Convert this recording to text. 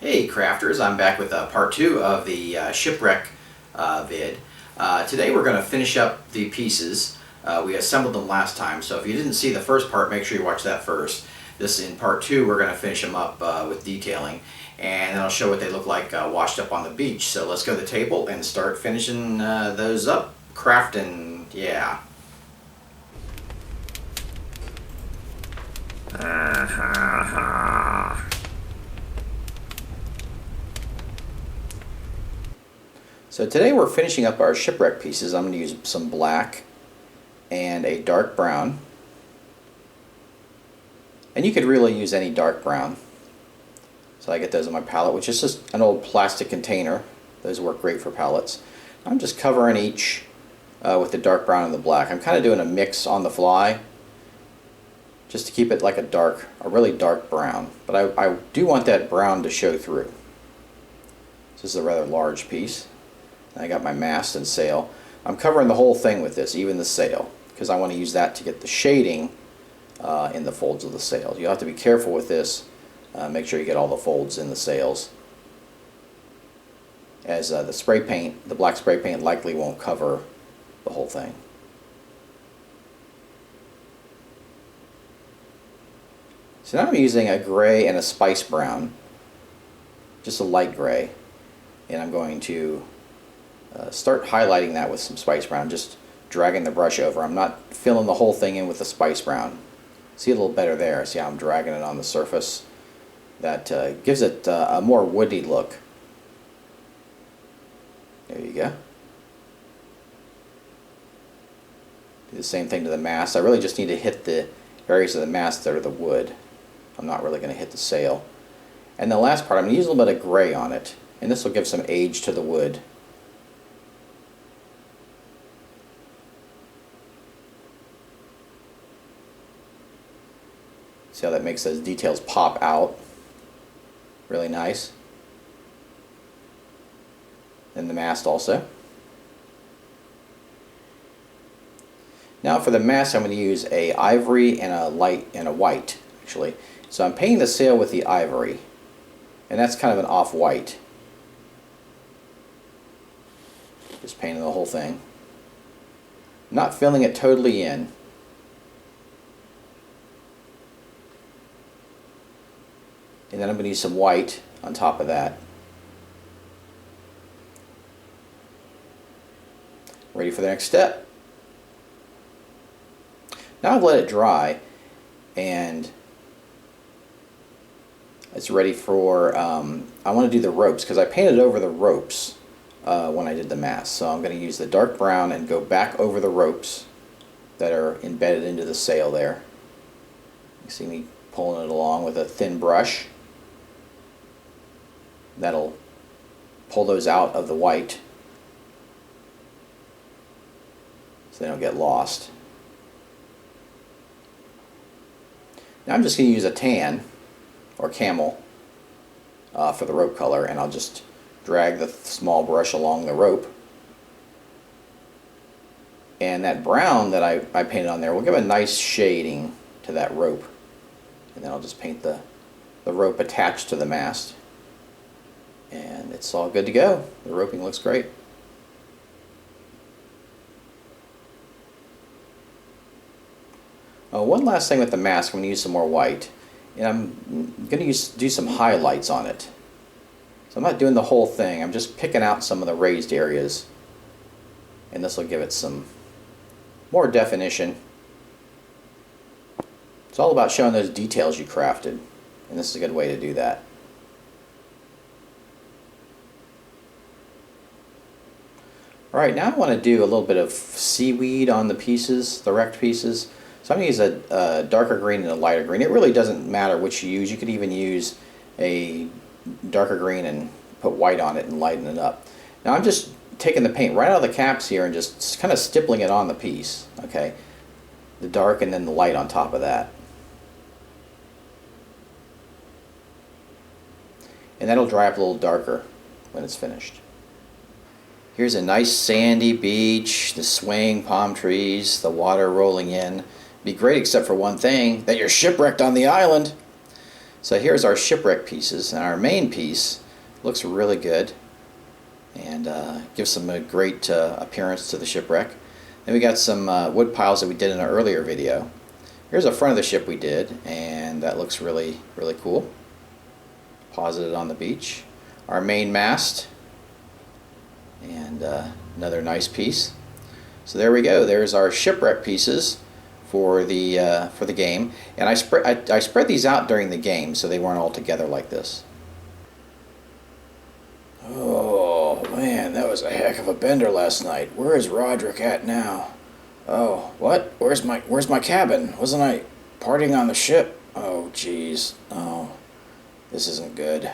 Hey crafters, I'm back with part 2 of the shipwreck vid. Today we're going to finish up the pieces. We assembled them last time, so if you didn't see the first part, make sure you watch that first. This in part 2 we're going to finish them up with detailing, and then I'll show what they look like washed up on the beach. So let's go to the table and start finishing those up, crafting, yeah. So today we're finishing up our shipwreck pieces. I'm going to use some black and a dark brown. And you could really use any dark brown. So I get those on my palette, which is just an old plastic container. Those work great for palettes. I'm just covering each with the dark brown and the black. I'm kind of doing a mix on the fly just to keep it like a really dark brown. But I do want that brown to show through. This is a rather large piece. I got my mast and sail. I'm covering the whole thing with this, even the sail, because I want to use that to get the shading in the folds of the sails. You have to be careful with this. Make sure you get all the folds in the sails, as the spray paint, the black spray paint, likely won't cover the whole thing. So now I'm using a gray and a spice brown, just a light gray, and I'm going to start highlighting that with some spice brown, just dragging the brush over. I'm not filling the whole thing in with the spice brown. See a little better there. See how I'm dragging it on the surface? That gives it a more woody look. There you go. Do the same thing to the mast. I really just need to hit the areas of the mast that are the wood. I'm not really going to hit the sail. And the last part, I'm going to use a little bit of gray on it, and this will give some age to the wood. See how that makes those details pop out? Really nice. And the mast also. Now for the mast, I'm going to use a ivory and a light and a white, actually. So I'm painting the sail with the ivory, and that's kind of an off-white. Just painting the whole thing. Not filling it totally in. And then I'm going to use some white on top of that. Ready for the next step. Now I've let it dry, and it's ready for, I want to do the ropes, because I painted over the ropes when I did the mast. So I'm going to use the dark brown and go back over the ropes that are embedded into the sail there. You see me pulling it along with a thin brush. That'll pull those out of the white so they don't get lost. Now I'm just going to use a tan or camel for the rope color, and I'll just drag the small brush along the rope. And that brown that I painted on there will give a nice shading to that rope. And then I'll just paint the rope attached to the mast. And it's all good to go. The roping looks great. One last thing with the mask, I'm going to use some more white. And I'm going to do some highlights on it. So I'm not doing the whole thing. I'm just picking out some of the raised areas. And this will give it some more definition. It's all about showing those details you crafted. And this is a good way to do that. Alright, now I want to do a little bit of seaweed on the pieces, the wrecked pieces. So I'm going to use a darker green and a lighter green. It really doesn't matter which you use. You could even use a darker green and put white on it and lighten it up. Now I'm just taking the paint right out of the caps here and just kind of stippling it on the piece. Okay, the dark and then the light on top of that. And that'll dry up a little darker when it's finished. Here's a nice sandy beach, the swaying palm trees, the water rolling in. Be great except for one thing, that you're shipwrecked on the island. So here's our shipwreck pieces, and our main piece looks really good and gives some great appearance to the shipwreck. Then we got some wood piles that we did in an earlier video. Here's the front of the ship we did, and that looks really cool. Posited on the beach. Our main mast, and another nice piece. So there we go. There's our shipwreck pieces for the game, and I spread these out during the game so they weren't all together like this. Oh man, that was a heck of a bender last night. Where is Roderick at now? Oh, what? Where's my cabin? Wasn't I partying on the ship? Oh geez. Oh, this isn't good.